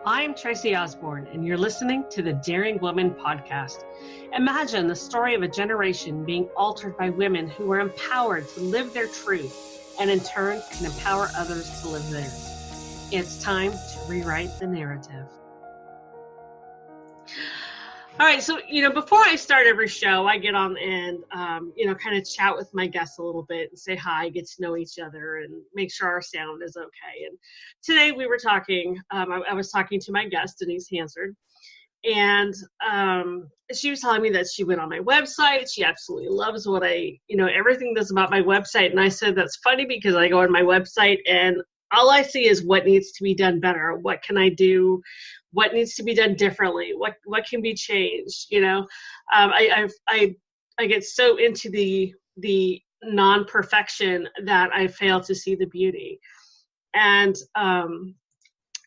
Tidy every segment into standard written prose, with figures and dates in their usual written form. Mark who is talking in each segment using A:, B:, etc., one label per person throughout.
A: I'm Tracy Osborne, and you're listening to the Daring Woman podcast. Imagine the story of a generation being altered by women who were empowered to live their truth and in turn can empower others to live theirs. It's time to rewrite the narrative. All right, so, before I start every show, I get on and, kind of chat with my guests a little bit and say hi, get to know each other and make sure our sound is okay. And today we were talking, I was talking to my guest, Denise Hansard, and she was telling me that she went on my website. She absolutely loves what everything that's about my website. And I said, that's funny because I go on my website and all I see is what needs to be done better. What can I do? What needs to be done differently? What can be changed? I get so into the non-perfection that I fail to see the beauty, and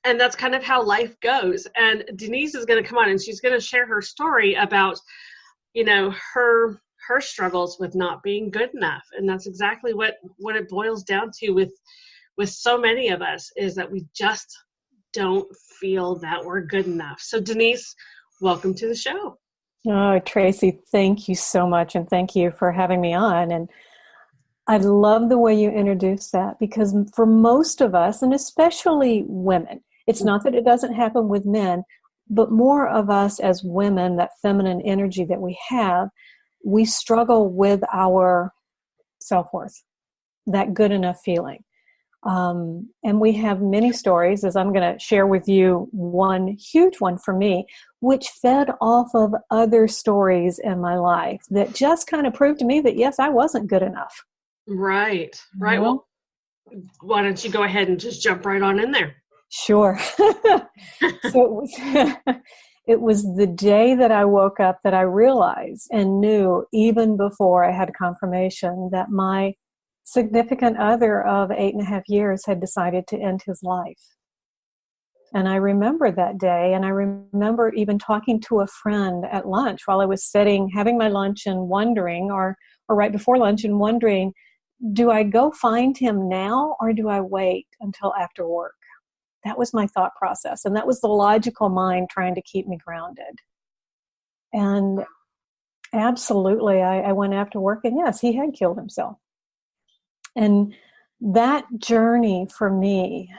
A: that's kind of how life goes. And Denise is going to come on and she's going to share her story about, her struggles with not being good enough, and that's exactly what it boils down to with so many of us, is that we just don't feel that we're good enough. So Denise, welcome to the show.
B: Oh, Tracy, thank you so much. And thank you for having me on. And I love the way you introduced that, because for most of us, and especially women, it's not that it doesn't happen with men, but more of us as women, that feminine energy that we have, we struggle with our self-worth, that good enough feeling. And we have many stories, as I'm going to share with you one huge one for me, which fed off of other stories in my life that just kind of proved to me that, yes, I wasn't good enough.
A: Right. Well, why don't you go ahead and just jump right on in there?
B: Sure. So it was the day that I woke up that I realized and knew, even before I had confirmation, that my significant other of 8.5 years had decided to end his life. And I remember that day, and I remember even talking to a friend at lunch while I was sitting, having my lunch and wondering, or right before lunch and wondering, do I go find him now or do I wait until after work? That was my thought process. And that was the logical mind trying to keep me grounded. And absolutely, I went after work, and yes, he had killed himself. And that journey for me,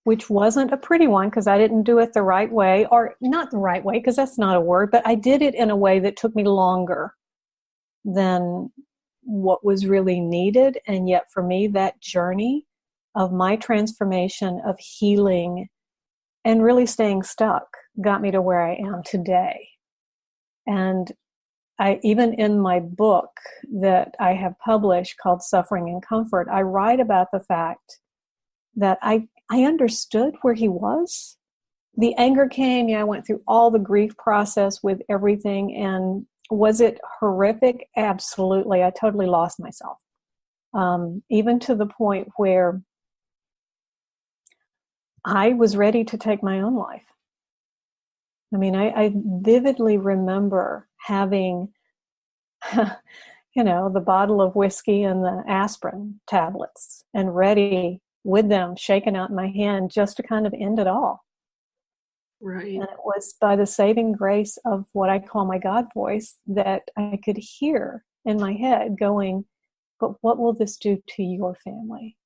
B: which wasn't a pretty one because I didn't do it the right way, or not the right way because that's not a word, but I did it in a way that took me longer than what was really needed. And yet for me, that journey of my transformation, of healing, and really staying stuck got me to where I am today. And even in my book that I have published called Suffering and Comfort, I write about the fact that I understood where he was. The anger came, I went through all the grief process with everything. And was it horrific? Absolutely. I totally lost myself. Even to the point where I was ready to take my own life. I mean, I vividly remember having, the bottle of whiskey and the aspirin tablets and ready with them shaken out in my hand just to kind of end it all.
A: Right.
B: And it was by the saving grace of what I call my God voice that I could hear in my head going, but what will this do to your family?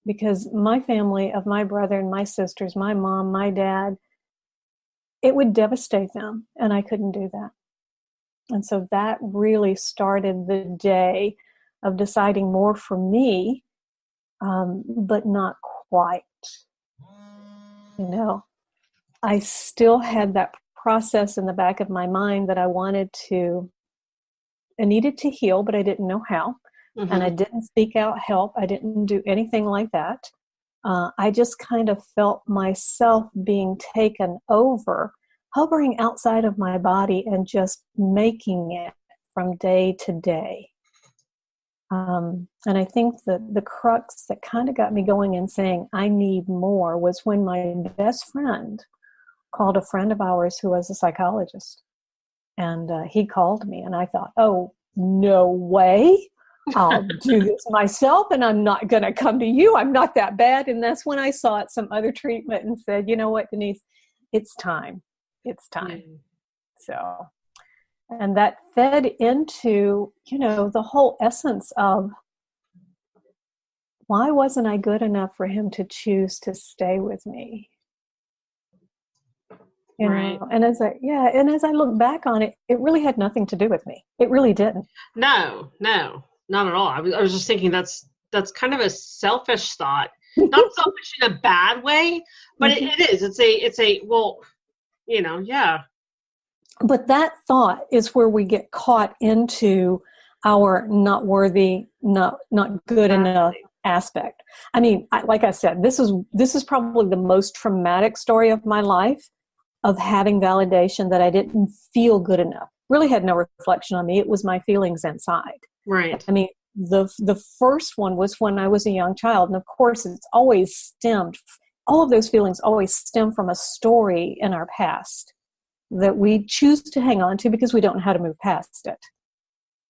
B: Because my family of my brother and my sisters, my mom, my dad, it would devastate them, and I couldn't do that. And so that really started the day of deciding more for me, but not quite. I still had that process in the back of my mind that I needed to heal, but I didn't know how. Mm-hmm. And I didn't seek out help. I didn't do anything like that. I just kind of felt myself being taken over, hovering outside of my body and just making it from day to day. And I think that the crux that kind of got me going and saying, I need more, was when my best friend called a friend of ours who was a psychologist. And he called me and I thought, oh, no way. I'll do this myself and I'm not going to come to you. I'm not that bad. And that's when I sought some other treatment and said, you know what, Denise, it's time. It's time. So, and that fed into, the whole essence of why wasn't I good enough for him to choose to stay with me?
A: Right.
B: And as I look back on it, it really had nothing to do with me. It really didn't.
A: No, not at all. I was just thinking that's kind of a selfish thought. Not selfish in a bad way, but it is. It's a well, yeah.
B: But that thought is where we get caught into our not worthy, not good enough aspect. I mean, like I said, this is probably the most traumatic story of my life, of having validation that I didn't feel good enough. Really had no reflection on me. It was my feelings inside.
A: Right.
B: I mean, the first one was when I was a young child. And of course, it's always stemmed, all of those feelings always stem from a story in our past that we choose to hang on to because we don't know how to move past it.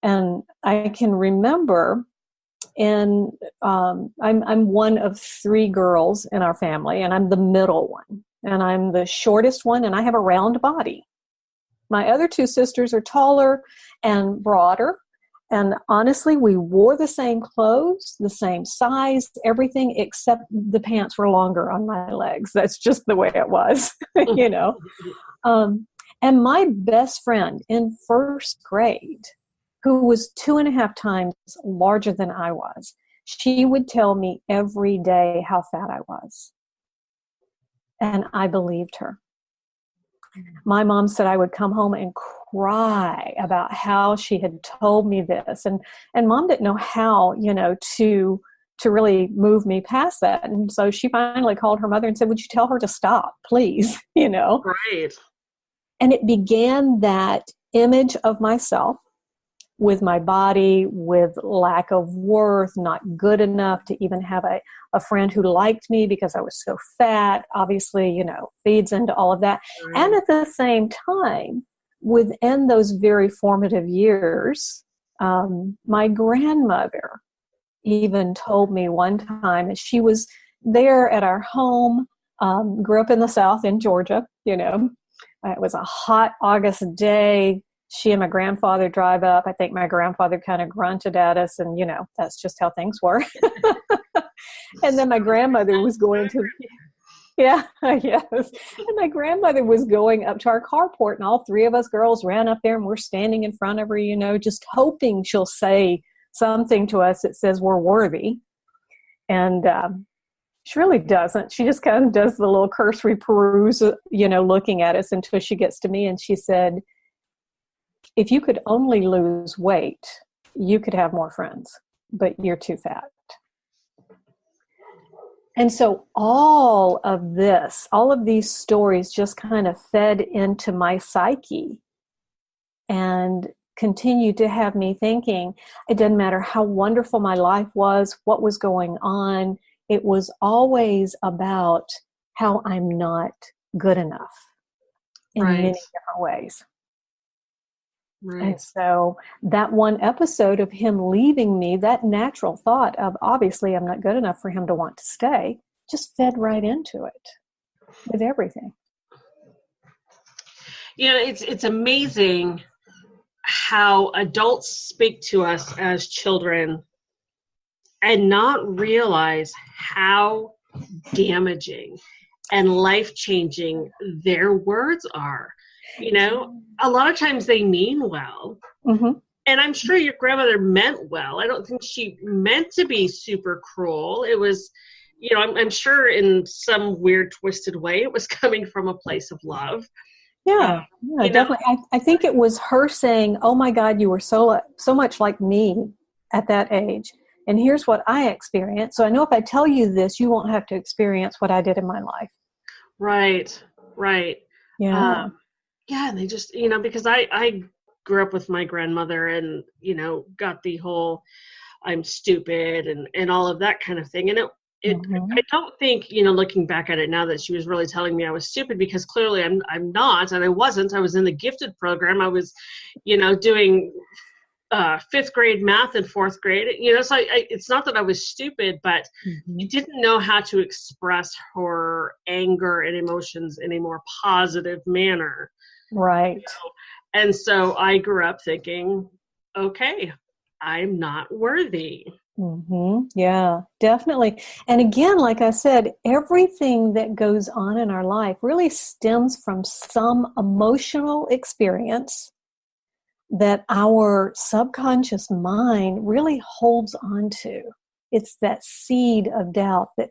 B: And I can remember, and I'm one of 3 girls in our family, and I'm the middle one. And I'm the shortest one, and I have a round body. My other 2 sisters are taller and broader. And honestly, we wore the same clothes, the same size, everything, except the pants were longer on my legs. That's just the way it was, And my best friend in first grade, who was 2.5 times larger than I was, she would tell me every day how fat I was. And I believed her. My mom said I would come home and cry about how she had told me this. And Mom didn't know how, to really move me past that. And so she finally called her mother and said, would you tell her to stop, please?
A: Right.
B: And it began that image of myself with my body, with lack of worth, not good enough to even have a friend who liked me because I was so fat, obviously, feeds into all of that. Right. And at the same time, within those very formative years, my grandmother even told me one time, as she was there at our home, grew up in the South in Georgia, it was a hot August day. She and my grandfather drive up. I think my grandfather kind of grunted at us, and, that's just how things were. And then my grandmother was going to, yes. And my grandmother was going up to our carport, and all 3 of us girls ran up there, and we're standing in front of her, just hoping she'll say something to us that says we're worthy. And she really doesn't. She just kind of does the little cursory peruse, looking at us until she gets to me, and she said, if you could only lose weight, you could have more friends, but you're too fat. And so all of these stories just kind of fed into my psyche and continued to have me thinking, it doesn't matter how wonderful my life was, what was going on, it was always about how I'm not good enough in many different ways. Right. And so that one episode of him leaving me, that natural thought of obviously I'm not good enough for him to want to stay, just fed right into it with everything.
A: It's amazing how adults speak to us as children and not realize how damaging and life-changing their words are. A lot of times they mean well. Mm-hmm. And I'm sure your grandmother meant well. I don't think she meant to be super cruel. It was, I'm sure in some weird, twisted way, it was coming from a place of love.
B: Yeah, definitely. I think it was her saying, oh my God, you were so much like me at that age. And here's what I experienced. So I know if I tell you this, you won't have to experience what I did in my life.
A: Right.
B: Yeah.
A: And they just, because I grew up with my grandmother and, got the whole I'm stupid and all of that kind of thing. And I don't think, looking back at it now, that she was really telling me I was stupid, because clearly I'm not, and I wasn't. I was in the gifted program. I was, doing fifth grade math in fourth grade. So it's not that I was stupid, but I didn't know how to express her anger and emotions in a more positive manner.
B: Right.
A: And so I grew up thinking, okay, I'm not worthy.
B: Yeah, definitely. And again, like I said, everything that goes on in our life really stems from some emotional experience that our subconscious mind really holds on to. It's that seed of doubt that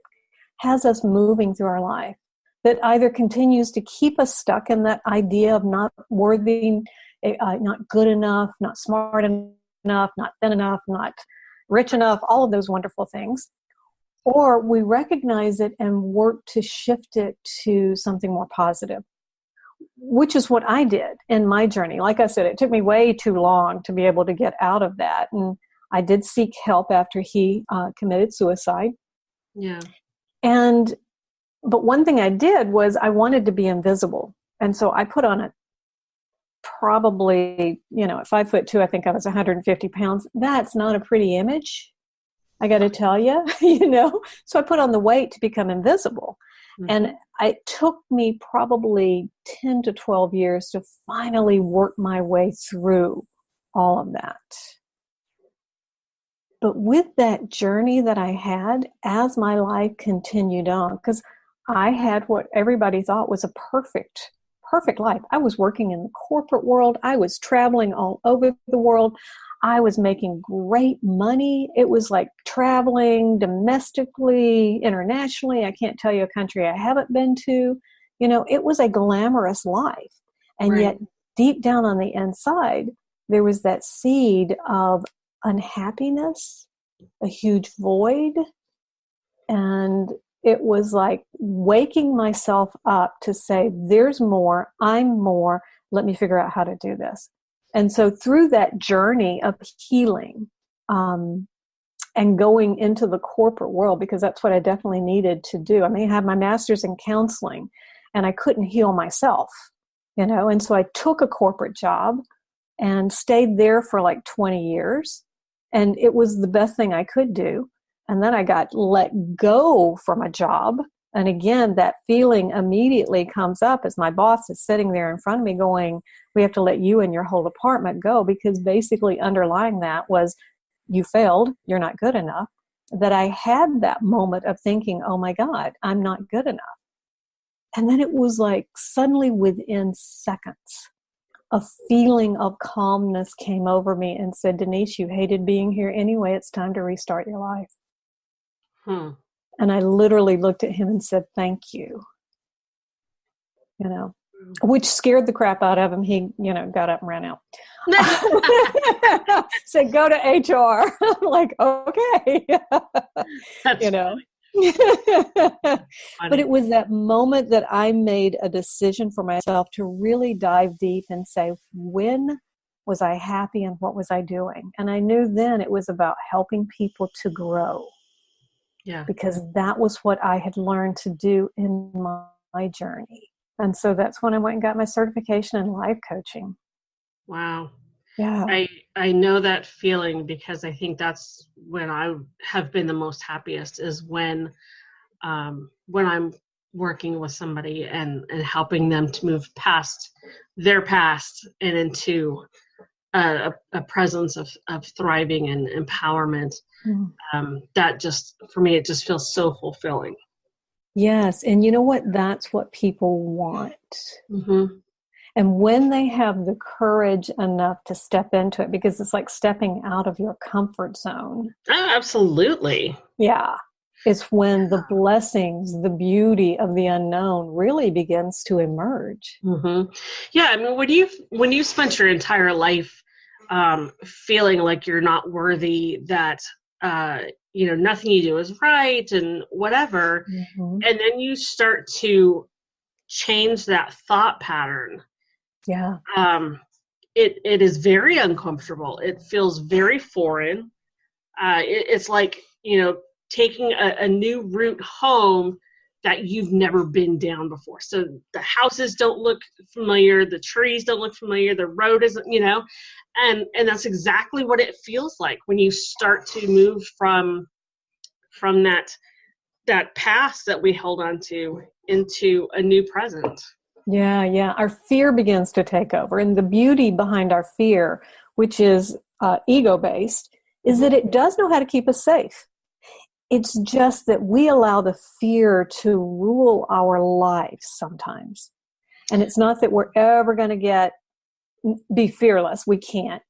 B: has us moving through our life, that either continues to keep us stuck in that idea of not worthy, not good enough, not smart enough, not thin enough, not rich enough, all of those wonderful things. Or we recognize it and work to shift it to something more positive, which is what I did in my journey. Like I said, it took me way too long to be able to get out of that. And I did seek help after he committed suicide.
A: Yeah.
B: But one thing I did was I wanted to be invisible. And so I put on probably, at 5'2", I think I was 150 pounds. That's not a pretty image, I got to tell you, So I put on the weight to become invisible. And it took me probably 10 to 12 years to finally work my way through all of that. But with that journey that I had, as my life continued on, because I had what everybody thought was a perfect life. I was working in the corporate world. I was traveling all over the world. I was making great money. It was like traveling domestically, internationally. I can't tell you a country I haven't been to. It was a glamorous life. And yet deep down on the inside, there was that seed of unhappiness, a huge void. And it was like waking myself up to say, there's more, I'm more, let me figure out how to do this. And so through that journey of healing and going into the corporate world, because that's what I definitely needed to do. I have my master's in counseling and I couldn't heal myself, and so I took a corporate job and stayed there for like 20 years. And it was the best thing I could do. And then I got let go from a job. And again, that feeling immediately comes up as my boss is sitting there in front of me going, we have to let you and your whole department go, because basically underlying that was, you failed, you're not good enough. That I had that moment of thinking, oh my God, I'm not good enough. And then it was like suddenly within seconds, a feeling of calmness came over me and said, Denise, you hated being here anyway. It's time to restart your life. And I literally looked at him and said, thank you. Which scared the crap out of him. He, got up and ran out. Said, go to HR. I'm like, okay. But it was that moment that I made a decision for myself to really dive deep and say, when was I happy and what was I doing? And I knew then it was about helping people to grow. Yeah. Because that was what I had learned to do in my journey. And so that's when I went and got my certification in life coaching.
A: Wow.
B: Yeah.
A: I know that feeling, because I think that's when I have been the most happiest, is when I'm working with somebody and helping them to move past their past and into a presence of thriving and empowerment. That just, for me, it just feels so fulfilling.
B: Yes. And you know what? That's what people want. And when they have the courage enough to step into it, because it's like stepping out of your comfort zone.
A: Oh, absolutely.
B: Yeah. It's when the blessings, the beauty of the unknown really begins to emerge.
A: Yeah. When you spent your entire life feeling like you're not worthy, that nothing you do is right and whatever, and then you start to change that thought pattern.
B: Yeah.
A: It is very uncomfortable. It feels very foreign. It's like, taking a new route home that you've never been down before. So the houses don't look familiar, the trees don't look familiar, the road isn't, and that's exactly what it feels like when you start to move from that past that we held on to into a new present.
B: Yeah. Our fear begins to take over. And the beauty behind our fear, which is ego-based, is that it does know how to keep us safe. It's just that we allow the fear to rule our lives sometimes. And it's not that we're ever going to be fearless. We can't.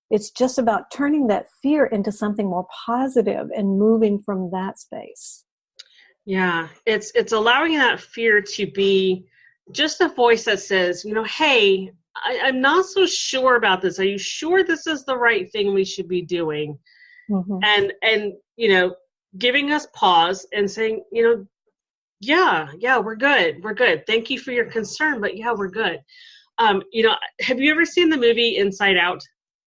B: It's just about turning that fear into something more positive and moving from that space.
A: Yeah, it's allowing that fear to be just a voice that says, hey, I'm not so sure about this. Are you sure this is the right thing we should be doing?
B: Mm-hmm.
A: And giving us pause and saying, yeah, we're good. We're good. Thank you for your concern, but yeah, we're good. Have you ever seen the movie Inside Out,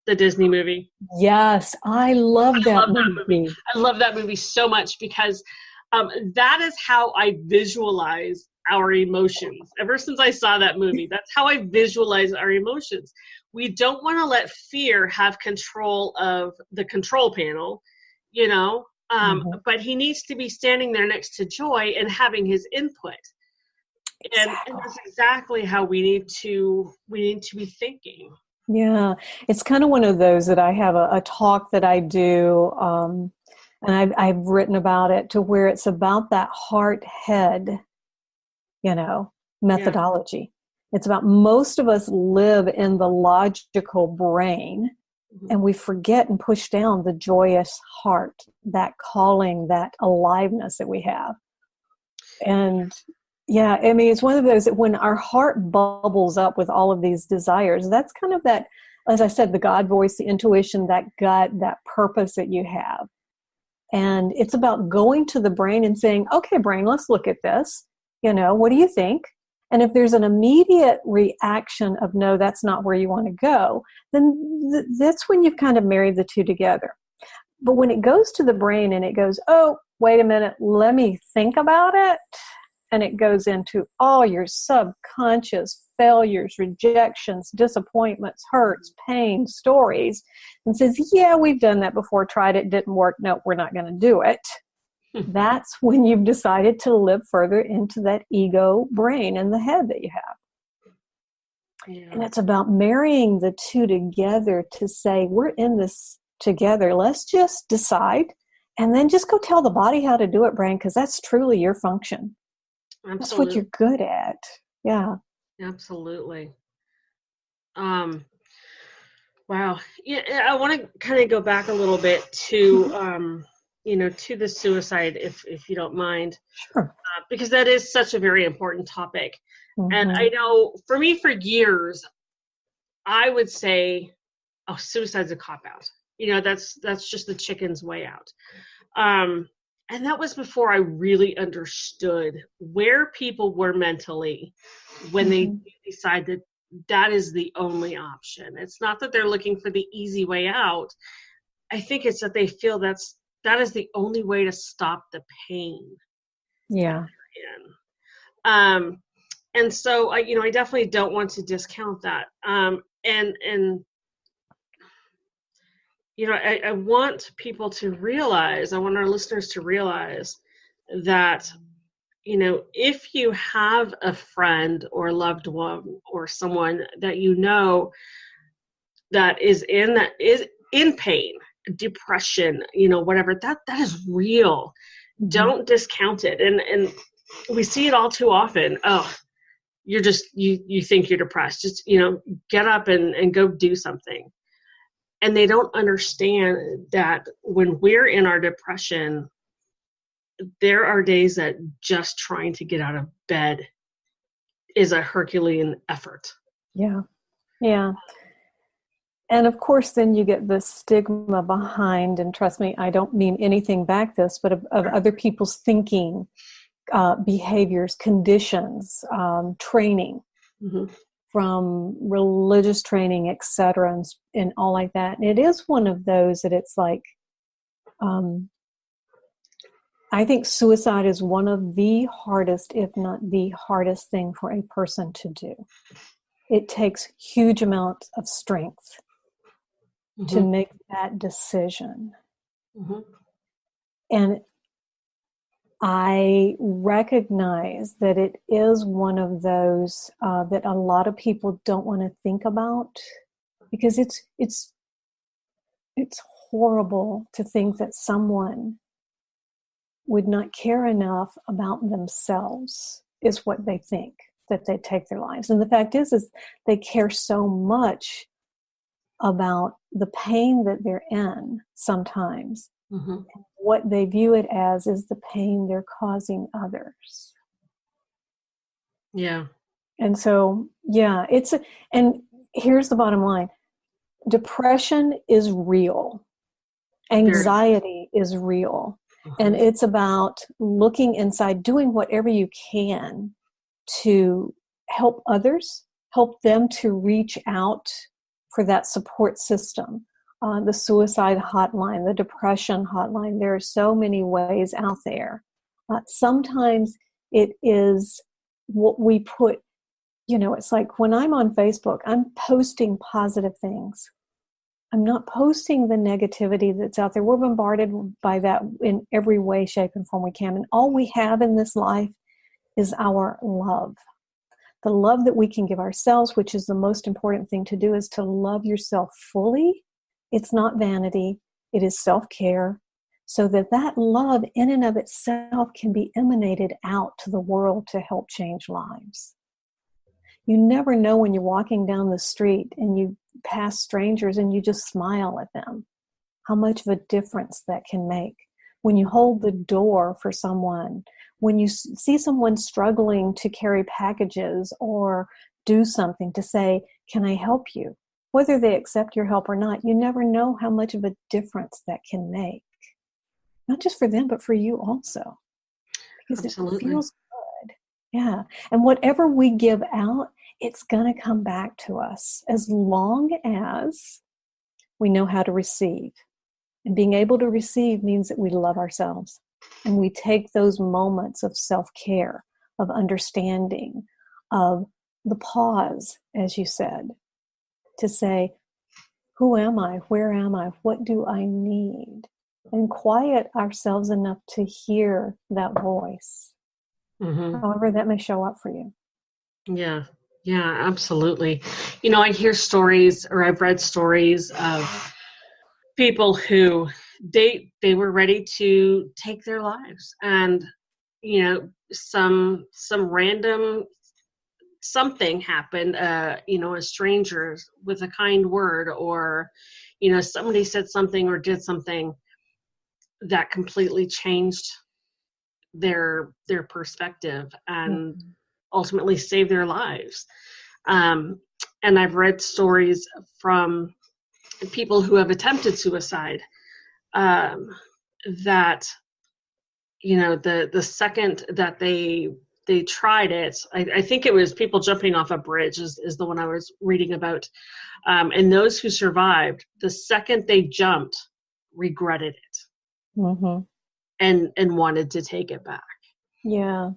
A: the Disney movie?
B: Yes, I love that movie.
A: I love that movie so much because that is how I visualize our emotions. Ever since I saw that movie, that's how I visualize our emotions. We don't want to let fear have control of the control panel, but he needs to be standing there next to joy and having his input. Exactly. And that's exactly how we need to be thinking.
B: Yeah, it's kind of one of those that I have a talk that I do, and I've written about it, to where it's about that heart-head, methodology. Yeah. It's about, most of us live in the logical brain, and we forget and push down the joyous heart, that calling, that aliveness that we have. And yeah, I mean, it's one of those that when our heart bubbles up with all of these desires, that's kind of that, as I said, the God voice, the intuition, that gut, that purpose that you have. And it's about going to the brain and saying, okay, brain, let's look at this. What do you think? And if there's an immediate reaction of, no, that's not where you want to go, then that's when you've kind of married the two together. But when it goes to the brain and it goes, oh, wait a minute, let me think about it. And it goes into all your subconscious failures, rejections, disappointments, hurts, pain, stories, and says, yeah, we've done that before, tried it, didn't work, no, we're not going to do it. That's when you've decided to live further into that ego brain and the head that you have. Yeah. And it's about marrying the two together to say, we're in this together. Let's just decide, and then just go tell the body how to do it, brain, because that's truly your function. Absolutely. That's what you're good at. Yeah.
A: Absolutely. Wow. Yeah, I want to kind of go back a little bit to, to the suicide, if you don't mind.
B: Sure.
A: Because that is such a very important topic. Mm-hmm. And I know for me, for years, I would say, oh, suicide's a cop-out. That's just the chicken's way out. And that was before I really understood where people were mentally when they decide that that is the only option. It's not that they're looking for the easy way out. I think it's that they feel that is the only way to stop the pain.
B: Yeah.
A: And so I definitely don't want to discount that. I want people to realize, I want our listeners to realize that, if you have a friend or a loved one or someone that that is in pain, depression, whatever, that is real. Mm-hmm. Don't discount it. And we see it all too often. Oh, you're just, you think you're depressed. Just, get up and go do something. And they don't understand that when we're in our depression, there are days that just trying to get out of bed is a Herculean effort.
B: Yeah. Yeah. And of course, then you get the stigma behind, and trust me, I don't mean anything back this, but of other people's thinking, behaviors, conditions, training. Mm-hmm. From religious training, et cetera, and all like that. And it is one of those that it's like, I think suicide is one of the hardest, if not the hardest thing for a person to do. It takes huge amounts of strength to make that decision. And I recognize that it is one of those that a lot of people don't want to think about, because it's horrible to think that someone would not care enough about themselves, is what they think, that they take their lives. And the fact is they care so much about the pain that they're in sometimes. What they view it as is the pain they're causing others.
A: Yeah.
B: And so, yeah, and here's the bottom line. Depression is real. Anxiety is real. And it's about looking inside, doing whatever you can to help others, help them to reach out for that support system. The suicide hotline, the depression hotline. There are so many ways out there. Sometimes it is what we put, it's like when I'm on Facebook, I'm posting positive things. I'm not posting the negativity that's out there. We're bombarded by that in every way, shape, and form we can. And all we have in this life is our love. The love that we can give ourselves, which is the most important thing to do, is to love yourself fully. It's not vanity. It is self-care, so that love in and of itself can be emanated out to the world to help change lives. You never know when you're walking down the street and you pass strangers and you just smile at them, how much of a difference that can make. When you hold the door for someone, when you see someone struggling to carry packages or do something, to say, can I help you? Whether they accept your help or not, you never know how much of a difference that can make. Not just for them, but for you also. Because Absolutely. It feels good. Yeah. And whatever we give out, it's going to come back to us as long as we know how to receive. And being able to receive means that we love ourselves. And we take those moments of self-care, of understanding, of the pause, as you said, to say, who am I? Where am I? What do I need? And quiet ourselves enough to hear that voice. However that may show up for you.
A: Yeah, absolutely. I hear stories, or I've read stories of people who they were ready to take their lives, and some random something happened, a stranger with a kind word, or somebody said something or did something that completely changed their perspective and ultimately saved their lives. And I've read stories from people who have attempted suicide, that the second that they tried it, I think it was people jumping off a bridge is the one I was reading about, and those who survived, the second they jumped, regretted it, and wanted to take it back.
B: Yeah.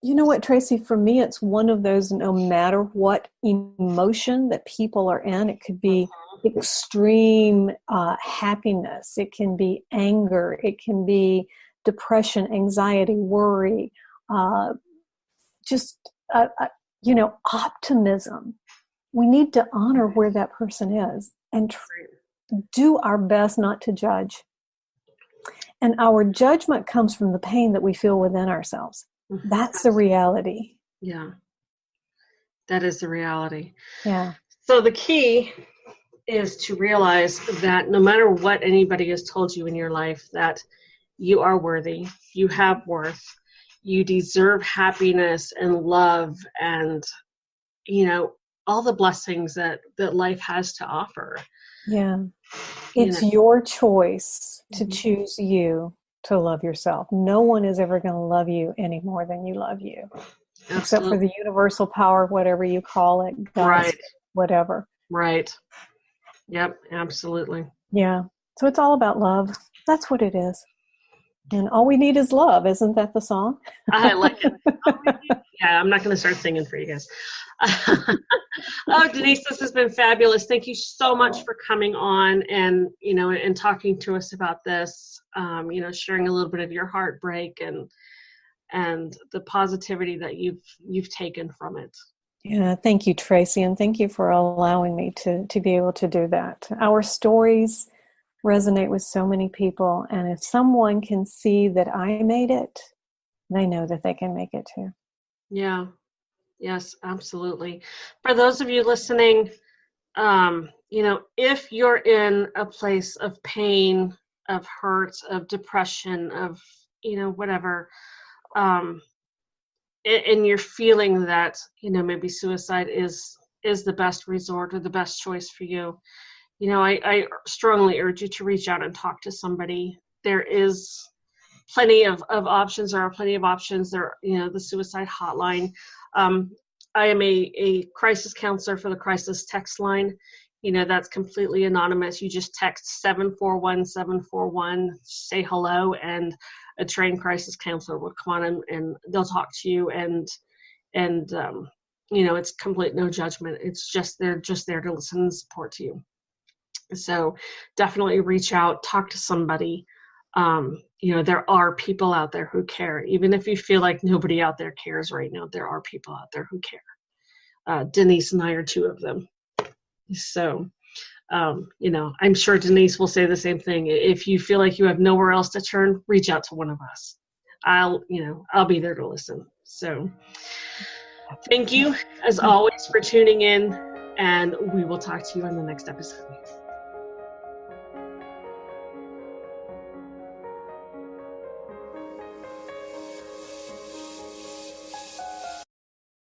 B: You know what, Tracy, for me, it's one of those, no matter what emotion that people are in, it could be extreme happiness, it can be anger, it can be depression, anxiety, worry, optimism. We need to honor where that person is and do our best not to judge. And our judgment comes from the pain that we feel within ourselves. That's the reality.
A: Yeah. That is the reality.
B: Yeah.
A: So the key is to realize that no matter what anybody has told you in your life, that you are worthy, you have worth, you deserve happiness and love and, all the blessings that life has to offer.
B: Yeah. It's your choice to choose you, to love yourself. No one is ever going to love you any more than you love you. Absolutely. Except for the universal power, whatever you call it, God, right. Whatever.
A: Right. Yep, absolutely.
B: Yeah. So it's all about love. That's what it is. And all we need is love. Isn't that the song?
A: I like it. Yeah, I'm not going to start singing for you guys. Oh, Denise, this has been fabulous. Thank you so much for coming on and, and talking to us about this, sharing a little bit of your heartbreak and the positivity that you've taken from it.
B: Yeah, thank you, Tracy, and thank you for allowing me to be able to do that. Our stories resonate with so many people, and if someone can see that I made it, they know that they can make it too.
A: Yeah. Yes, absolutely. For those of you listening, if you're in a place of pain, of hurt, of depression, of, whatever, and you're feeling that, maybe suicide is the best resort or the best choice for you, I strongly urge you to reach out and talk to somebody. There is plenty of options. There are plenty of options. There, the suicide hotline. I am a crisis counselor for the crisis text line. That's completely anonymous. You just text 741-741, say hello, and a trained crisis counselor will come on and they'll talk to you. And it's complete no judgment. It's just, they're just there to listen and support to you. So definitely reach out, talk to somebody. There are people out there who care. Even if you feel like nobody out there cares right now, there are people out there who care. Denise and I are two of them. So, I'm sure Denise will say the same thing. If you feel like you have nowhere else to turn, reach out to one of us. I'll be there to listen. So thank you as always for tuning in, and we will talk to you on the next episode.